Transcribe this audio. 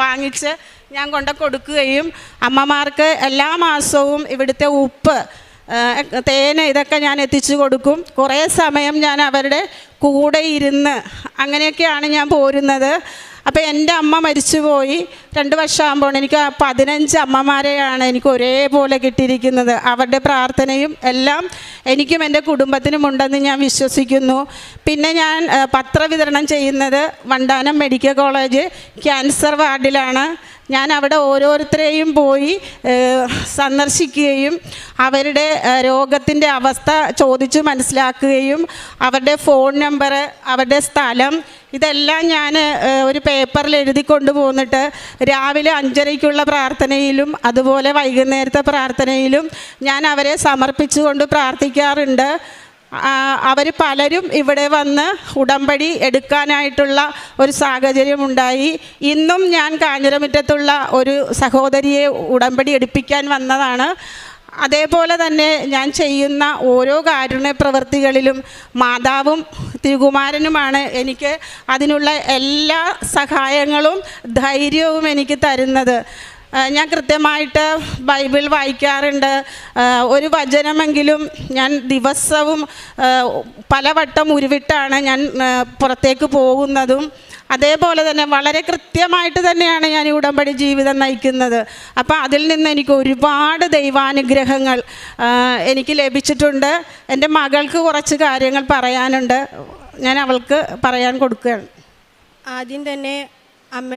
വാങ്ങിച്ച് ഞാൻ കൊടുക്കുകയും അമ്മമാർക്ക് എല്ലാ മാസവും ഇവിടുത്തെ ഉപ്പ്, തേന് ഇതൊക്കെ ഞാൻ എത്തിച്ചു കൊടുക്കും. കുറേ സമയം ഞാൻ അവരുടെ കൂടെ ഇരുന്ന് അങ്ങനെയൊക്കെയാണ് ഞാൻ പോരുന്നത്. അപ്പോൾ എൻ്റെ അമ്മ മരിച്ചുപോയി 2 വർഷമാകുമ്പോൾ എനിക്ക് 15 അമ്മമാരെയാണ് എനിക്ക് ഒരേപോലെ കിട്ടിയിരിക്കുന്നത്. അവരുടെ പ്രാർത്ഥനയും എല്ലാം എനിക്കും എൻ്റെ കുടുംബത്തിനും ഉണ്ടെന്ന് ഞാൻ വിശ്വസിക്കുന്നു. പിന്നെ ഞാൻ പത്രവിതരണം ചെയ്യുന്നത് വണ്ടാനം മെഡിക്കൽ കോളേജ് ക്യാൻസർ വാർഡിലാണ്. ഞാൻ അവിടെ ഓരോരുത്തരെയും പോയി സന്ദർശിക്കുകയും അവരുടെ രോഗത്തിൻ്റെ അവസ്ഥ ചോദിച്ചു മനസ്സിലാക്കുകയും അവരുടെ ഫോൺ നമ്പർ, അവരുടെ സ്ഥലം ഇതെല്ലാം ഞാൻ ഒരു പേപ്പറിൽ എഴുതി കൊണ്ടുപോന്നിട്ട് രാവിലെ 5:30-ക്കുള്ള പ്രാർത്ഥനയിലും അതുപോലെ വൈകുന്നേരത്തെ പ്രാർത്ഥനയിലും ഞാൻ അവരെ സമർപ്പിച്ചുകൊണ്ട് പ്രാർത്ഥിക്കാറുണ്ട്. അവർ പലരും ഇവിടെ വന്ന് ഉടമ്പടി എടുക്കാനായിട്ടുള്ള ഒരു സാഹചര്യമുണ്ടായി. ഇന്നും ഞാൻ കാഞ്ഞിരമുറ്റത്തുള്ള ഒരു സഹോദരിയെ ഉടമ്പടി എടുപ്പിക്കാൻ വന്നതാണ്. അതേപോലെ തന്നെ ഞാൻ ചെയ്യുന്ന ഓരോ കാരുണ്യ പ്രവൃത്തികളിലും മാതാവും തിരുകുമാരനുമാണ് എനിക്ക് അതിനുള്ള എല്ലാ സഹായങ്ങളും ധൈര്യവും എനിക്ക് തരുന്നത്. ഞാൻ കൃത്യമായിട്ട് ബൈബിൾ വായിക്കാറുണ്ട്. ഒരു വചനമെങ്കിലും ഞാൻ ദിവസവും പലവട്ടം ഉരുവിട്ടാണ് ഞാൻ പുറത്തേക്ക് പോകുന്നതും. അതേപോലെ തന്നെ വളരെ കൃത്യമായിട്ട് തന്നെയാണ് ഞാൻ ഈ ഉടമ്പടി ജീവിതം നയിക്കുന്നത്. അപ്പോൾ അതിൽ നിന്ന് എനിക്ക് ഒരുപാട് ദൈവാനുഗ്രഹങ്ങൾ എനിക്ക് ലഭിച്ചിട്ടുണ്ട്. എൻ്റെ മകൾക്ക് കുറച്ച് കാര്യങ്ങൾ പറയാനുണ്ട്, ഞാൻ അവൾക്ക് പറയാൻ കൊടുക്കുകയാണ്. ആദ്യം തന്നെ